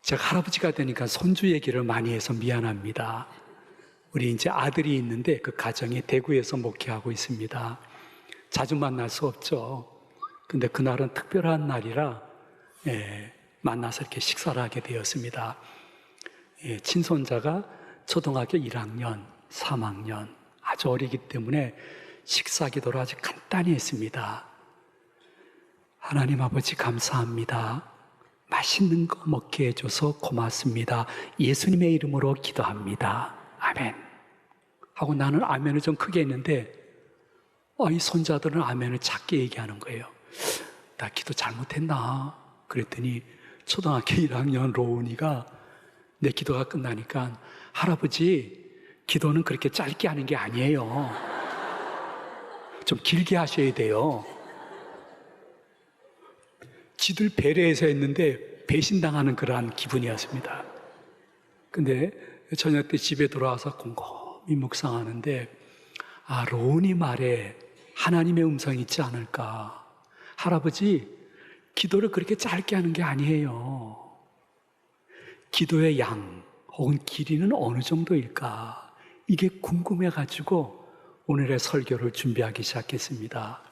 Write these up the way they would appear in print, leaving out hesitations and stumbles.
제가 할아버지가 되니까 손주 얘기를 많이 해서 미안합니다. 우리 이제 아들이 있는데 그 가정이 대구에서 목회하고 있습니다. 자주 만날 수 없죠. 근데 그날은 특별한 날이라 만나서 이렇게 식사를 하게 되었습니다. 친손자가 초등학교 1학년, 3학년 아주 어리기 때문에 식사 기도를 아주 간단히 했습니다. 하나님 아버지 감사합니다. 맛있는 거 먹게 해줘서 고맙습니다. 예수님의 이름으로 기도합니다. 아멘. 하고 나는 아멘을 좀 크게 했는데 이 손자들은 아멘을 작게 얘기하는 거예요. 나 기도 잘못했나? 그랬더니 초등학교 1학년 로운이가 내 기도가 끝나니까 할아버지 기도는 그렇게 짧게 하는 게 아니에요. 좀 길게 하셔야 돼요. 지들 배려해서 했는데 배신당하는 그러한 기분이었습니다. 근데 저녁 때 집에 돌아와서 곰곰이 묵상하는데 로운이 말에 하나님의 음성이 있지 않을까. 할아버지 기도를 그렇게 짧게 하는 게 아니에요. 기도의 양 혹은 길이는 어느 정도일까. 이게 궁금해가지고 오늘의 설교를 준비하기 시작했습니다.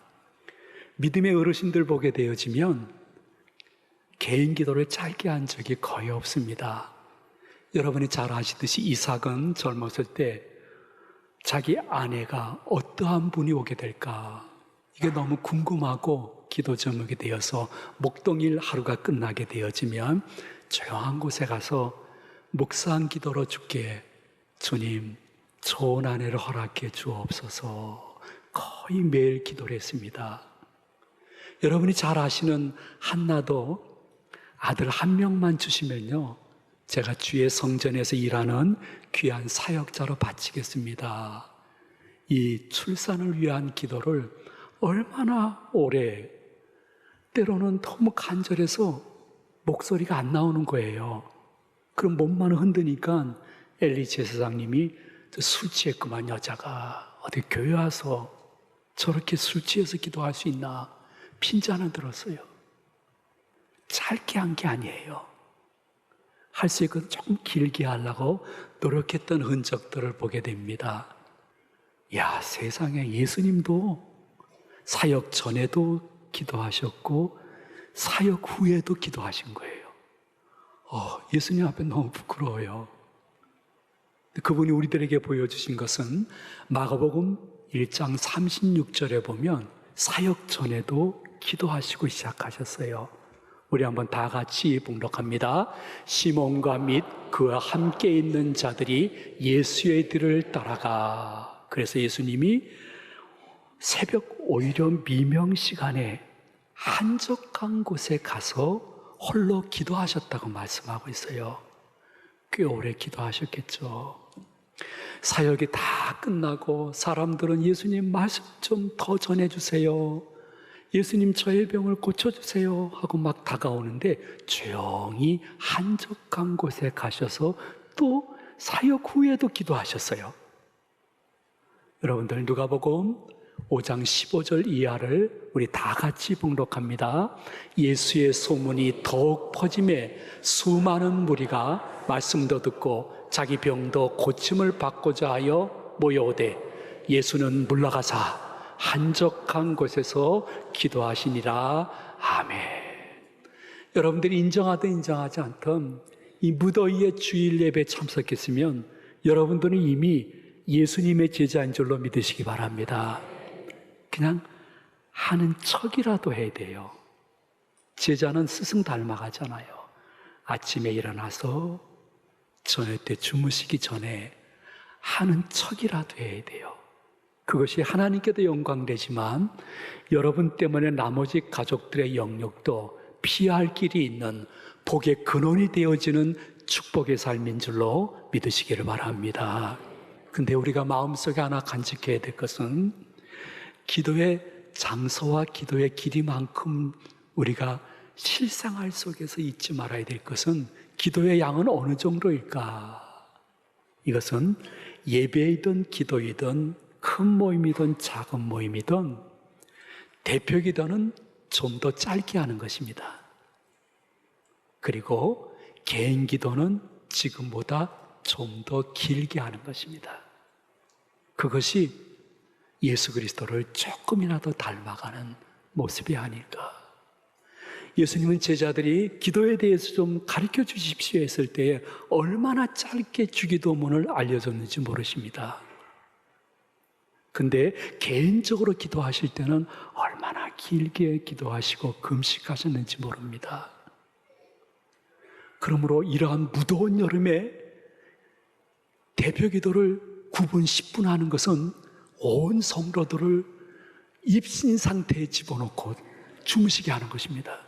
믿음의 어르신들 보게 되어지면 개인 기도를 짧게 한 적이 거의 없습니다. 여러분이 잘 아시듯이 이삭은 젊었을 때 자기 아내가 어떠한 분이 오게 될까 이게 너무 궁금하고 기도 제목이 되어서 목동일 하루가 끝나게 되어지면 조용한 곳에 가서 묵상 기도로 주께 주님 좋은 아내를 허락해 주옵소서 거의 매일 기도를 했습니다. 여러분이 잘 아시는 한나도 아들 한 명만 주시면요 제가 주의 성전에서 일하는 귀한 사역자로 바치겠습니다. 이 출산을 위한 기도를 얼마나 오래, 때로는 너무 간절해서 목소리가 안 나오는 거예요. 그럼 몸만 흔드니까 엘리 제사장님이 술 취했구만 여자가 어디 교회 와서 저렇게 술 취해서 기도할 수 있나 핀잔을 들었어요. 짧게 한 게 아니에요. 할 수 있거든 조금 길게 하려고 노력했던 흔적들을 보게 됩니다. 야, 세상에 예수님도 사역 전에도 기도하셨고 사역 후에도 기도하신 거예요. 예수님 앞에 너무 부끄러워요. 그분이 우리들에게 보여주신 것은 마가복음 1장 36절에 보면 사역 전에도 기도하시고 시작하셨어요. 우리 한번 다 같이 봉독합니다. 시몬과 및 그와 함께 있는 자들이 예수의 뒤를 따라가. 그래서 예수님이 새벽 오히려 미명 시간에 한적한 곳에 가서 홀로 기도하셨다고 말씀하고 있어요. 꽤 오래 기도하셨겠죠. 사역이 다 끝나고 사람들은 예수님 말씀 좀 더 전해주세요. 예수님 저의 병을 고쳐주세요 하고 막 다가오는데 조용히 한적한 곳에 가셔서 또 사역 후에도 기도하셨어요. 여러분들 누가복음 5장 15절 이하를 우리 다 같이 봉독합니다. 예수의 소문이 더욱 퍼짐에 수많은 무리가 말씀도 듣고 자기 병도 고침을 받고자 하여 모여오되 예수는 물러가사 한적한 곳에서 기도하시니라. 아멘. 여러분들이 인정하든 인정하지 않든 이 무더위에 주일 예배에 참석했으면 여러분들은 이미 예수님의 제자인 줄로 믿으시기 바랍니다. 그냥 하는 척이라도 해야 돼요. 제자는 스승 닮아가잖아요. 아침에 일어나서 저녁 때 주무시기 전에 하는 척이라도 해야 돼요. 그것이 하나님께도 영광되지만 여러분 때문에 나머지 가족들의 영역도 피할 길이 있는 복의 근원이 되어지는 축복의 삶인 줄로 믿으시기를 바랍니다. 근데 우리가 마음속에 하나 간직해야 될 것은 기도의 장소와 기도의 길이만큼 우리가 실생활 속에서 잊지 말아야 될 것은 기도의 양은 어느 정도일까? 이것은 예배이든 기도이든 큰 모임이든 작은 모임이든 대표 기도는 좀 더 짧게 하는 것입니다. 그리고 개인 기도는 지금보다 좀 더 길게 하는 것입니다. 그것이 예수 그리스도를 조금이라도 닮아가는 모습이 아닐까. 예수님은 제자들이 기도에 대해서 좀 가르쳐 주십시오 했을 때에 얼마나 짧게 주기도문을 알려줬는지 모르십니다. 근데 개인적으로 기도하실 때는 얼마나 길게 기도하시고 금식하셨는지 모릅니다. 그러므로 이러한 무더운 여름에 대표 기도를 9분, 10분 하는 것은 온 성도들을 입신 상태에 집어넣고 주무시게 하는 것입니다.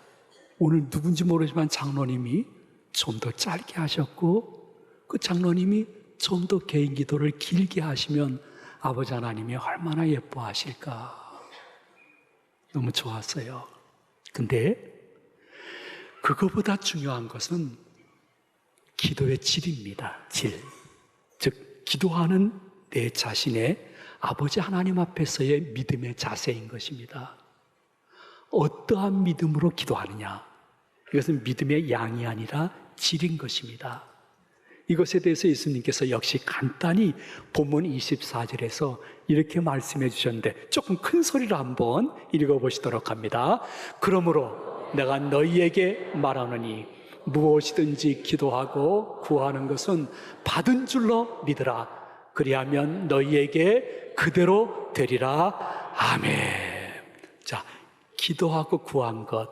오늘 누군지 모르지만 장로님이 좀 더 짧게 하셨고 그 장로님이 좀 더 개인 기도를 길게 하시면 아버지 하나님이 얼마나 예뻐하실까. 너무 좋았어요. 근데 그거보다 중요한 것은 기도의 질입니다. 질. 즉 기도하는 내 자신의 아버지 하나님 앞에서의 믿음의 자세인 것입니다. 어떠한 믿음으로 기도하느냐? 이것은 믿음의 양이 아니라 질인 것입니다. 이것에 대해서 예수님께서 역시 간단히 본문 24절에서 이렇게 말씀해 주셨는데 조금 큰 소리로 한번 읽어보시도록 합니다. 그러므로 내가 너희에게 말하노니 무엇이든지 기도하고 구하는 것은 받은 줄로 믿으라. 그리하면 너희에게 그대로 되리라. 아멘. 자, 기도하고 구한 것,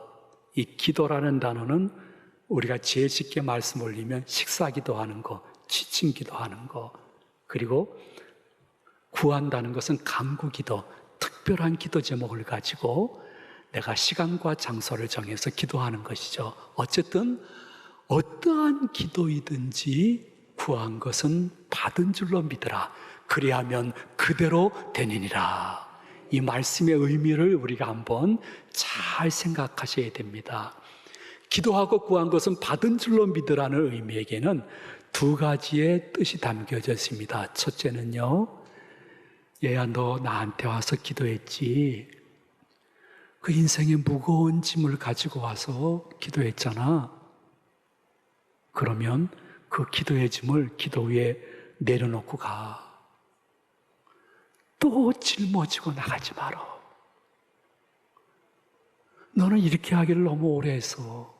이 기도라는 단어는 우리가 제일 쉽게 말씀 올리면 식사 기도하는 거, 취침 기도하는 거, 그리고 구한다는 것은 간구 기도, 특별한 기도 제목을 가지고 내가 시간과 장소를 정해서 기도하는 것이죠. 어쨌든 어떠한 기도이든지 구한 것은 받은 줄로 믿으라. 그리하면 그대로 되느니라. 이 말씀의 의미를 우리가 한번 잘 생각하셔야 됩니다. 기도하고 구한 것은 받은 줄로 믿으라는 의미에게는 두 가지의 뜻이 담겨져 있습니다. 첫째는요, 얘야 너 나한테 와서 기도했지. 그 인생의 무거운 짐을 가지고 와서 기도했잖아. 그러면 그 기도의 짐을 기도 위에 내려놓고 가. 또 짊어지고 나가지 마라. 너는 이렇게 하기를 너무 오래 했어.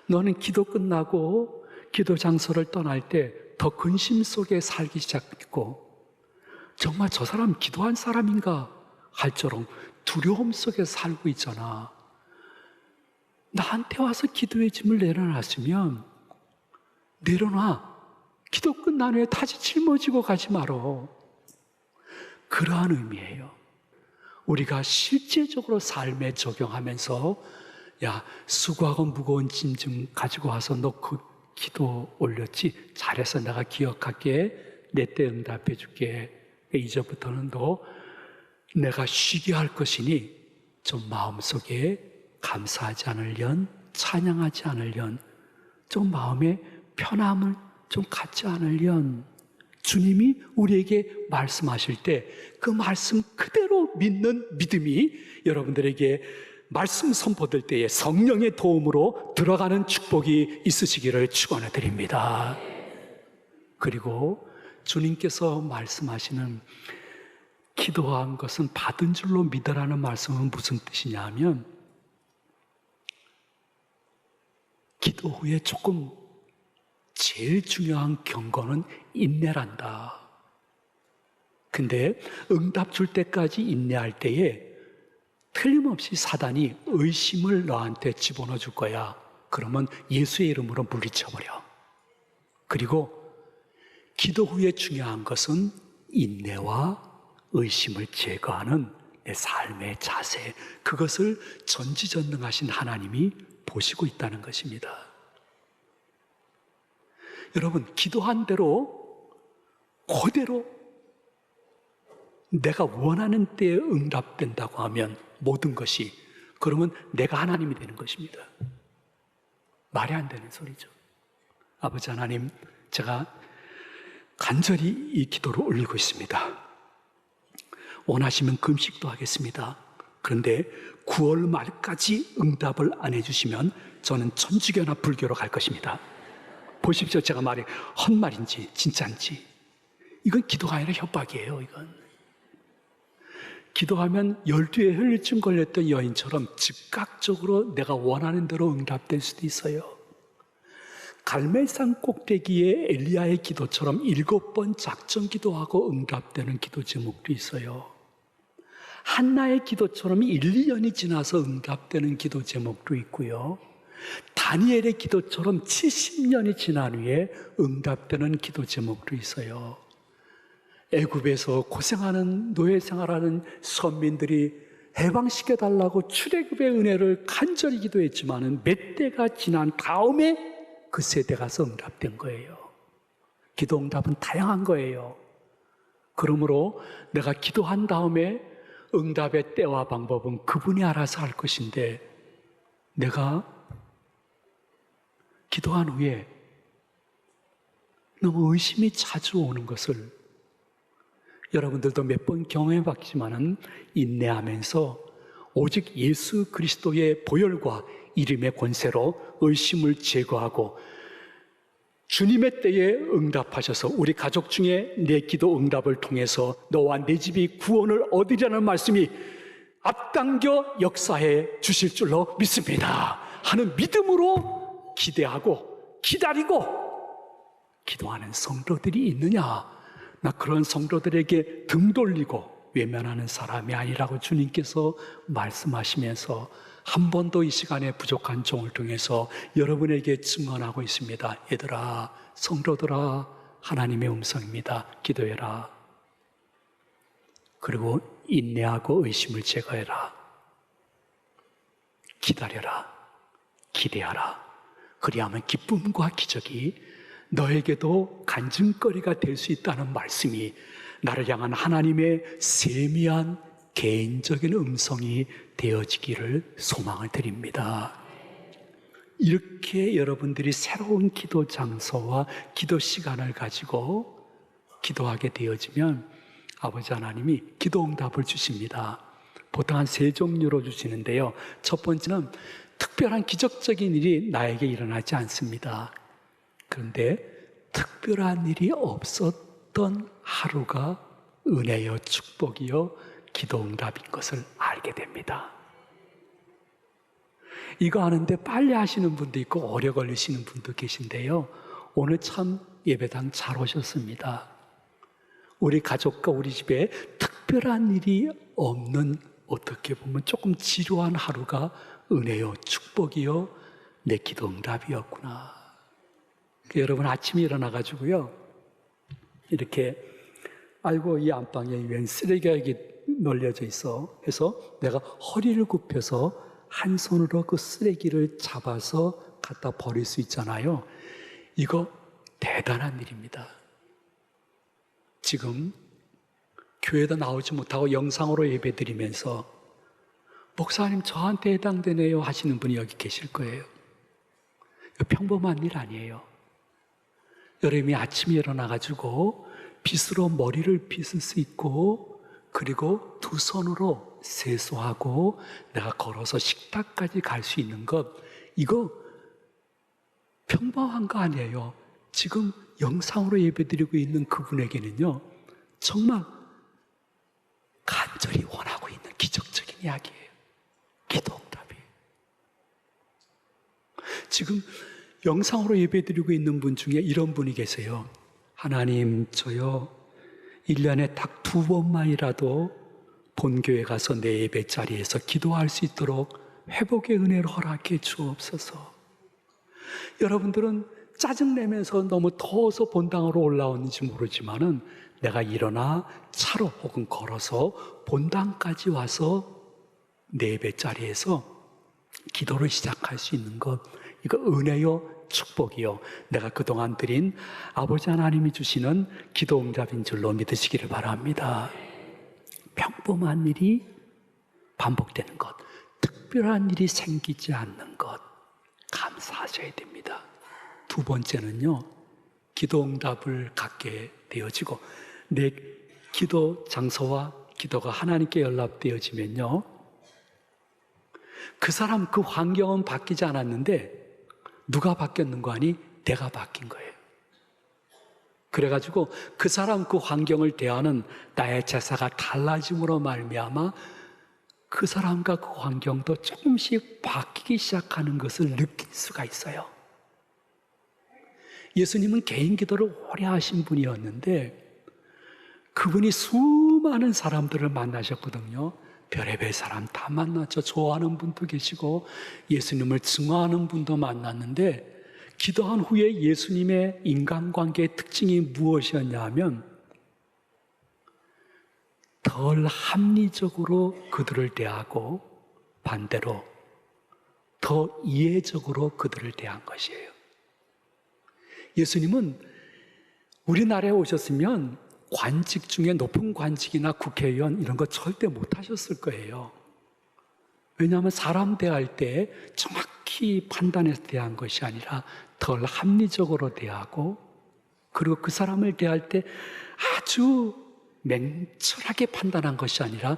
너는 기도 끝나고 기도 장소를 떠날 때 더 근심 속에 살기 시작했고 정말 저 사람 기도한 사람인가 할 정도로 두려움 속에 살고 있잖아. 나한테 와서 기도의 짐을 내려놨으면 내려놔. 기도 끝난 후에 다시 짊어지고 가지 말어. 그러한 의미예요. 우리가 실제적으로 삶에 적용하면서 야, 수고하고 무거운 짐 좀 가지고 와서 너 그 기도 올렸지? 잘해서 내가 기억할게. 내 때 응답해 줄게. 이제부터는 너 내가 쉬게 할 것이니 좀 마음속에 감사하지 않으련, 찬양하지 않으련, 좀 마음에 편함을 좀 갖지 않으련, 주님이 우리에게 말씀하실 때 그 말씀 그대로 믿는 믿음이 여러분들에게 말씀 선포될 때에 성령의 도움으로 들어가는 축복이 있으시기를 축원해 드립니다. 그리고 주님께서 말씀하시는 기도한 것은 받은 줄로 믿으라는 말씀은 무슨 뜻이냐 하면 기도 후에 조금 제일 중요한 경고는 인내란다. 근데 응답 줄 때까지 인내할 때에 틀림없이 사단이 의심을 너한테 집어넣어 줄 거야. 그러면 예수의 이름으로 물리쳐버려. 그리고 기도 후에 중요한 것은 인내와 의심을 제거하는 내 삶의 자세, 그것을 전지전능하신 하나님이 보시고 있다는 것입니다. 여러분, 기도한 대로 그대로 내가 원하는 때에 응답된다고 하면 모든 것이, 그러면 내가 하나님이 되는 것입니다. 말이 안 되는 소리죠. 아버지 하나님, 제가 간절히 이 기도를 올리고 있습니다. 원하시면 금식도 하겠습니다. 그런데 9월 말까지 응답을 안 해주시면 저는 천주교나 불교로 갈 것입니다. 보십시오. 제가 말이 헛말인지 진짜인지. 이건 기도가 아니라 협박이에요. 이건. 기도하면 12회 혈류증 걸렸던 여인처럼 즉각적으로 내가 원하는 대로 응답될 수도 있어요. 갈멜산 꼭대기에 엘리야의 기도처럼 7번 작정 기도하고 응답되는 기도 제목도 있어요. 한나의 기도처럼 1, 2년이 지나서 응답되는 기도 제목도 있고요. 다니엘의 기도처럼 70년이 지난 후에 응답되는 기도 제목도 있어요. 애굽에서 고생하는 노예 생활하는 선민들이 해방시켜달라고 출애굽의 은혜를 간절히 기도했지만 몇 대가 지난 다음에 그 세대 가서 응답된 거예요. 기도 응답은 다양한 거예요. 그러므로 내가 기도한 다음에 응답의 때와 방법은 그분이 알아서 할 것인데, 내가 기도한 후에 너무 의심이 자주 오는 것을 여러분들도 몇 번 경험해 봤지만은 인내하면서 오직 예수 그리스도의 보혈과 이름의 권세로 의심을 제거하고 주님의 때에 응답하셔서 우리 가족 중에 내 기도 응답을 통해서 너와 내 집이 구원을 얻으리라는 말씀이 앞당겨 역사해 주실 줄로 믿습니다 하는 믿음으로 기대하고 기다리고 기도하는 성도들이 있느냐? 나 그런 성도들에게 등 돌리고 외면하는 사람이 아니라고 주님께서 말씀하시면서 한 번도 이 시간에 부족한 종을 통해서 여러분에게 증언하고 있습니다. 얘들아, 성도들아, 하나님의 음성입니다. 기도해라. 그리고 인내하고 의심을 제거해라. 기다려라. 기대하라. 그리하면 기쁨과 기적이 너에게도 간증거리가 될 수 있다는 말씀이 나를 향한 하나님의 세미한 개인적인 음성이 되어지기를 소망을 드립니다. 이렇게 여러분들이 새로운 기도 장소와 기도 시간을 가지고 기도하게 되어지면 아버지 하나님이 기도 응답을 주십니다. 보통 한 3종류로 주시는데요. 첫 번째는 특별한 기적적인 일이 나에게 일어나지 않습니다. 그런데 특별한 일이 없었던 하루가 은혜요 축복이요 기도 응답인 것을 알게 됩니다. 이거 아는데 빨리 하시는 분도 있고 오래 걸리시는 분도 계신데요. 오늘 참 예배당 잘 오셨습니다. 우리 가족과 우리 집에 특별한 일이 없는, 어떻게 보면 조금 지루한 하루가 은혜요 축복이요 내 기도 응답이었구나. 여러분 아침에 일어나가지고요 이렇게 아이고 이 안방에 웬 쓰레기가 이렇게 널려져 있어 해서 내가 허리를 굽혀서 한 손으로 그 쓰레기를 잡아서 갖다 버릴 수 있잖아요. 이거 대단한 일입니다. 지금 교회도 나오지 못하고 영상으로 예배드리면서 목사님 저한테 해당되네요 하시는 분이 여기 계실 거예요. 평범한 일 아니에요. 여러분이 아침에 일어나가지고 빗으로 머리를 빗을 수 있고 그리고 두 손으로 세수하고 내가 걸어서 식탁까지 갈 수 있는 것, 이거 평범한 거 아니에요. 지금 영상으로 예배드리고 있는 그분에게는요 정말 간절히 원하고 있는 기적적인 이야기예요. 기도 응답이에요. 지금 영상으로 예배드리고 있는 분 중에 이런 분이 계세요. 하나님, 저요 1년에 딱 2번만이라도 본교회 가서 내 예배 자리에서 기도할 수 있도록 회복의 은혜를 허락해 주옵소서. 여러분들은 짜증내면서 너무 더워서 본당으로 올라오는지 모르지만은 내가 일어나 차로 혹은 걸어서 본당까지 와서 내 예배 자리에서 기도를 시작할 수 있는 것, 이거 은혜요 축복이요 내가 그동안 드린 아버지 하나님이 주시는 기도 응답인 줄로 믿으시기를 바랍니다. 평범한 일이 반복되는 것, 특별한 일이 생기지 않는 것 감사하셔야 됩니다. 두 번째는요, 기도 응답을 갖게 되어지고 내 기도 장소와 기도가 하나님께 연락되어지면요 그 사람 그 환경은 바뀌지 않았는데 누가 바뀌었는 거 아니? 내가 바뀐 거예요. 그래가지고 그 사람 그 환경을 대하는 나의 제사가 달라짐으로 말미암아 그 사람과 그 환경도 조금씩 바뀌기 시작하는 것을 느낄 수가 있어요. 예수님은 개인 기도를 오래 하신 분이었는데 그분이 수많은 사람들을 만나셨거든요. 별의별 사람 다 만났죠. 좋아하는 분도 계시고 예수님을 증오하는 분도 만났는데 기도한 후에 예수님의 인간관계의 특징이 무엇이었냐 하면 덜 합리적으로 그들을 대하고 반대로 더 이해적으로 그들을 대한 것이에요. 예수님은 우리나라에 오셨으면 관직 중에 높은 관직이나 국회의원 이런 거 절대 못 하셨을 거예요. 왜냐하면 사람 대할 때 정확히 판단해서 대한 것이 아니라 덜 합리적으로 대하고 그리고 그 사람을 대할 때 아주 맹철하게 판단한 것이 아니라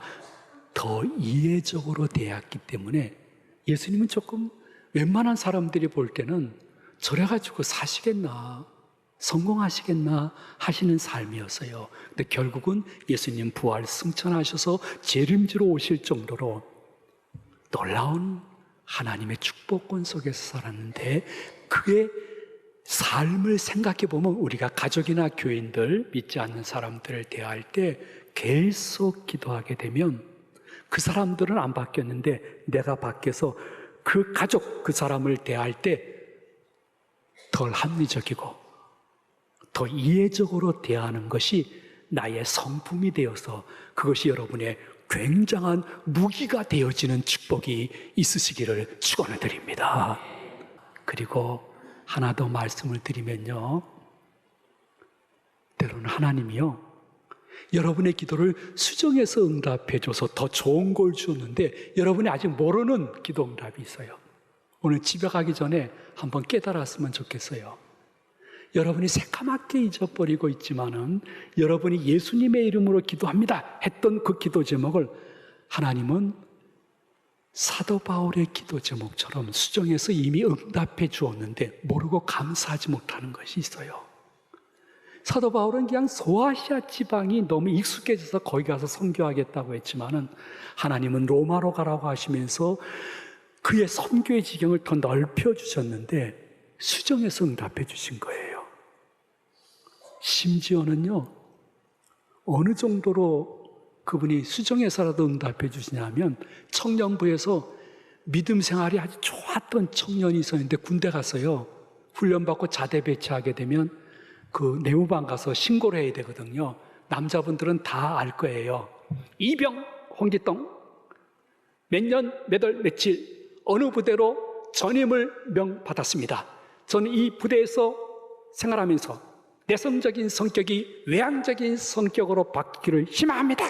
더 이해적으로 대했기 때문에 예수님은 조금 웬만한 사람들이 볼 때는 저래가지고 사시겠나 성공하시겠나 하시는 삶이었어요. 근데 결국은 예수님 부활 승천하셔서 재림지로 오실 정도로 놀라운 하나님의 축복권 속에서 살았는데 그의 삶을 생각해 보면 우리가 가족이나 교인들, 믿지 않는 사람들을 대할 때 계속 기도하게 되면 그 사람들은 안 바뀌었는데 내가 바뀌어서 그 가족, 그 사람을 대할 때 덜 합리적이고 더 이해적으로 대하는 것이 나의 성품이 되어서 그것이 여러분의 굉장한 무기가 되어지는 축복이 있으시기를 축원을 드립니다. 그리고 하나 더 말씀을 드리면요, 때로는 하나님이요 여러분의 기도를 수정해서 응답해줘서 더 좋은 걸 주었는데 여러분이 아직 모르는 기도 응답이 있어요. 오늘 집에 가기 전에 한번 깨달았으면 좋겠어요. 여러분이 새까맣게 잊어버리고 있지만은 여러분이 예수님의 이름으로 기도합니다 했던 그 기도 제목을 하나님은 사도 바울의 기도 제목처럼 수정해서 이미 응답해 주었는데 모르고 감사하지 못하는 것이 있어요. 사도 바울은 그냥 소아시아 지방이 너무 익숙해져서 거기 가서 선교하겠다고 했지만은 하나님은 로마로 가라고 하시면서 그의 선교의 지경을 더 넓혀 주셨는데 수정해서 응답해 주신 거예요. 심지어는요, 어느 정도로 그분이 수정해서라도 응답해 주시냐면 청년부에서 믿음 생활이 아주 좋았던 청년이 있었는데 군대 가서요 훈련받고 자대 배치하게 되면 그 내무반 가서 신고를 해야 되거든요. 남자분들은 다 알 거예요. 이병 홍기동 몇 년 몇 월 며칠 어느 부대로 전임을 명받았습니다. 저는 이 부대에서 생활하면서 내성적인 성격이 외향적인 성격으로 바뀌기를 희망합니다.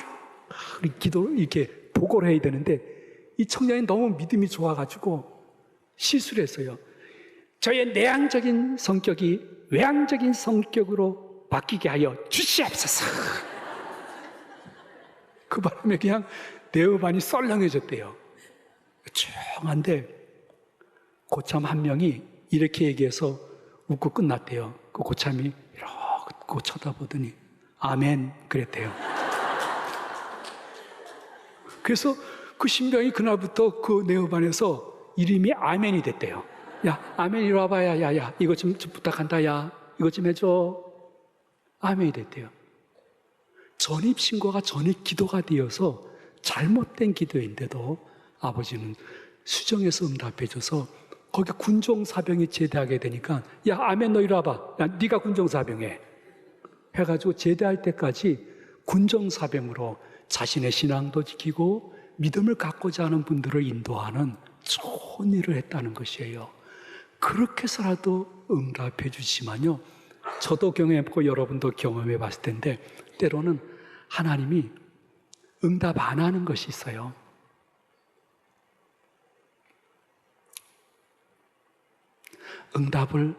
기도를 이렇게 보고를 해야 되는데 이 청년이 너무 믿음이 좋아가지고 실수를 했어요. 저의 내향적인 성격이 외향적인 성격으로 바뀌게 하여 주시옵소서. 그 바람에 그냥 내어반이 썰렁해졌대요. 조용한데 고참 한 명이 이렇게 얘기해서 웃고 끝났대요. 그 고참이 이러고 쳐다보더니 아멘 그랬대요. 그래서 그 신병이 그날부터 그 내어반에서 이름이 아멘이 됐대요. 야 아멘 이리 와봐. 야 이거 좀 부탁한다. 야 이거 좀 해줘. 아멘이 됐대요. 전입신고가 전입 기도가 되어서 잘못된 기도인데도 아버지는 수정해서 응답해줘서 거기 군종사병이 제대하게 되니까 야 아멘 너 이리 와봐. 야 네가 군종사병해 해가지고 제대할 때까지 군종사병으로 자신의 신앙도 지키고 믿음을 갖고자 하는 분들을 인도하는 좋은 일을 했다는 것이에요. 그렇게 해서라도 응답해 주시면요, 저도 경험해보고 여러분도 경험해 봤을 텐데 때로는 하나님이 응답 안 하는 것이 있어요. 응답을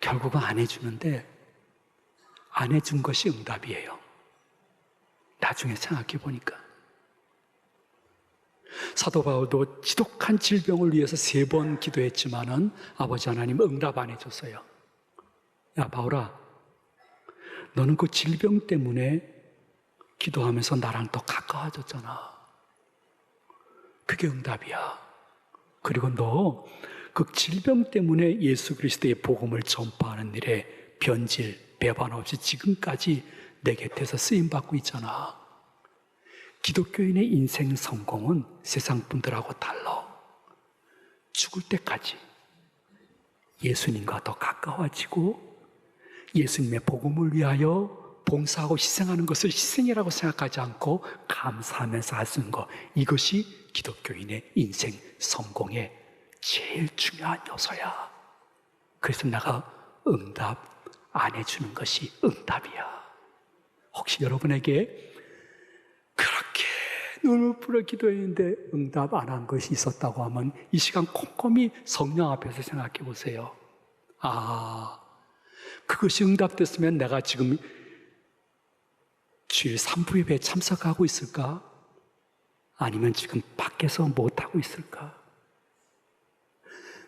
결국은 안 해주는데 안 해준 것이 응답이에요. 나중에 생각해 보니까 사도 바울도 지독한 질병을 위해서 3번 기도했지만은 아버지 하나님 응답 안 해줬어요. 야, 바울아, 너는 그 질병 때문에 기도하면서 나랑 더 가까워졌잖아. 그게 응답이야. 그리고 너 그 질병 때문에 예수 그리스도의 복음을 전파하는 일에 변질, 배반 없이 지금까지 내 곁에서 쓰임받고 있잖아. 기독교인의 인생 성공은 세상 분들하고 달라. 죽을 때까지 예수님과 더 가까워지고 예수님의 복음을 위하여 봉사하고 희생하는 것을 희생이라고 생각하지 않고 감사하면서 할 수 있는 것, 이것이 기독교인의 인생 성공의 제일 중요한 요소야. 그래서 내가 응답 안 해주는 것이 응답이야. 혹시 여러분에게 그렇게 눈을 부러 기도했는데 응답 안 한 것이 있었다고 하면 이 시간 꼼꼼히 성령 앞에서 생각해 보세요. 아, 그것이 응답됐으면 내가 지금 주일 3부 예배에 참석하고 있을까? 아니면 지금 밖에서 못하고 있을까?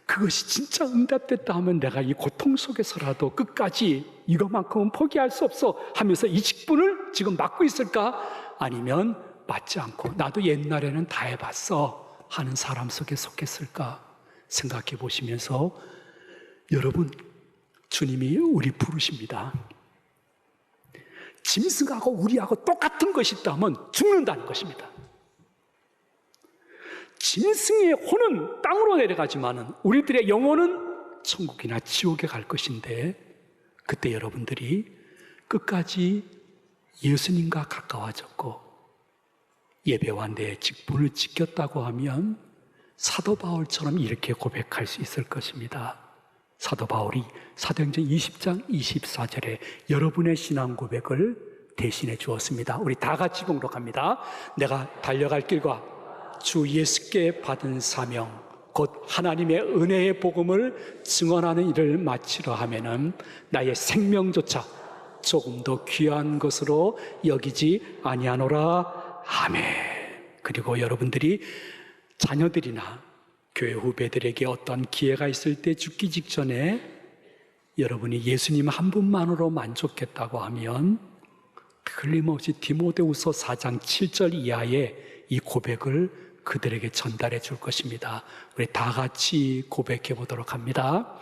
그것이 진짜 응답됐다 하면 내가 이 고통 속에서라도 끝까지 이것만큼은 포기할 수 없어 하면서 이 직분을 지금 맡고 있을까? 아니면 맡지 않고 나도 옛날에는 다 해봤어 하는 사람 속에 속했을까? 생각해 보시면서 여러분, 주님이 우리 부르십니다. 짐승하고 우리하고 똑같은 것이 있다면 죽는다는 것입니다. 짐승의 혼은 땅으로 내려가지만은 우리들의 영혼은 천국이나 지옥에 갈 것인데, 그때 여러분들이 끝까지 예수님과 가까워졌고 예배와 내 직분을 지켰다고 하면 사도 바울처럼 이렇게 고백할 수 있을 것입니다. 사도 바울이 사도행전 20장 24절에 여러분의 신앙 고백을 대신해 주었습니다. 우리 다 같이 봉독합니다. 내가 달려갈 길과 주 예수께 받은 사명, 곧 하나님의 은혜의 복음을 증언하는 일을 마치려 하면은 나의 생명조차 조금 더 귀한 것으로 여기지 아니하노라. 아멘. 그리고 여러분들이 자녀들이나 교회 후배들에게 어떤 기회가 있을 때 죽기 직전에 여러분이 예수님 한 분만으로 만족했다고 하면 틀림없이 디모데후서 4장 7절 이하의 이 고백을 그들에게 전달해 줄 것입니다. 우리 다 같이 고백해 보도록 합니다.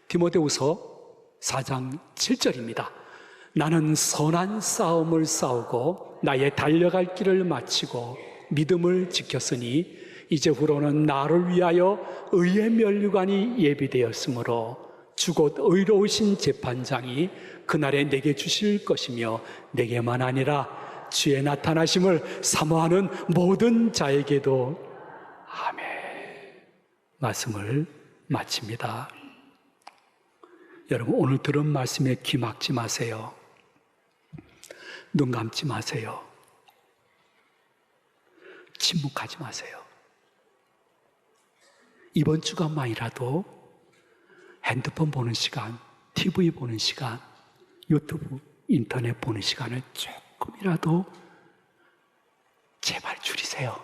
디모데후서 4장 7절입니다. 나는 선한 싸움을 싸우고 나의 달려갈 길을 마치고 믿음을 지켰으니 이제후로는 나를 위하여 의의 면류관이 예비되었으므로 주 곧 의로우신 재판장이 그날에 내게 주실 것이며 내게만 아니라 주의 나타나심을 사모하는 모든 자에게도. 아멘. 말씀을 마칩니다. 여러분, 오늘 들은 말씀에 귀 막지 마세요. 눈 감지 마세요. 침묵하지 마세요. 이번 주간만이라도 핸드폰 보는 시간, TV 보는 시간, 유튜브, 인터넷 보는 시간을 조금이라도 제발 줄이세요.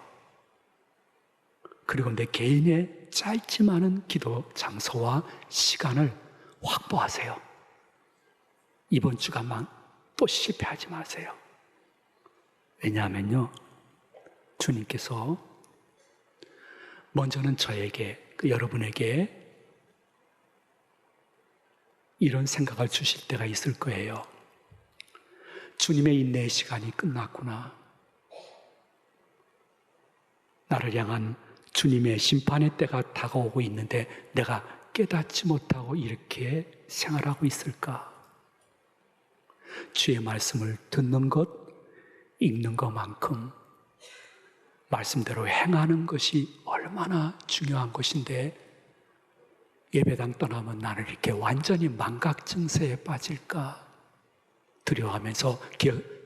그리고 내 개인의 짧지만은 기도 장소와 시간을 확보하세요. 이번 주간만 또 실패하지 마세요. 왜냐하면요, 주님께서 먼저는 저에게, 여러분에게 이런 생각을 주실 때가 있을 거예요. 주님의 인내의 시간이 끝났구나. 나를 향한 주님의 심판의 때가 다가오고 있는데 내가 깨닫지 못하고 이렇게 생활하고 있을까? 주의 말씀을 듣는 것, 읽는 것만큼 말씀대로 행하는 것이 얼마나 중요한 것인데 예배당 떠나면 나를 이렇게 완전히 망각 증세에 빠질까 두려워하면서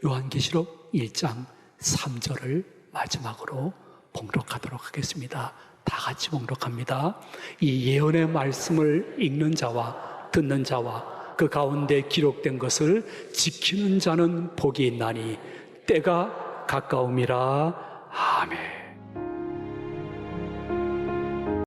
요한계시록 1장 3절을 마지막으로 봉독하도록 하겠습니다. 다 같이 봉독합니다. 이 예언의 말씀을 읽는 자와 듣는 자와 그 가운데 기록된 것을 지키는 자는 복이 있나니 때가 가까움이라. 아멘.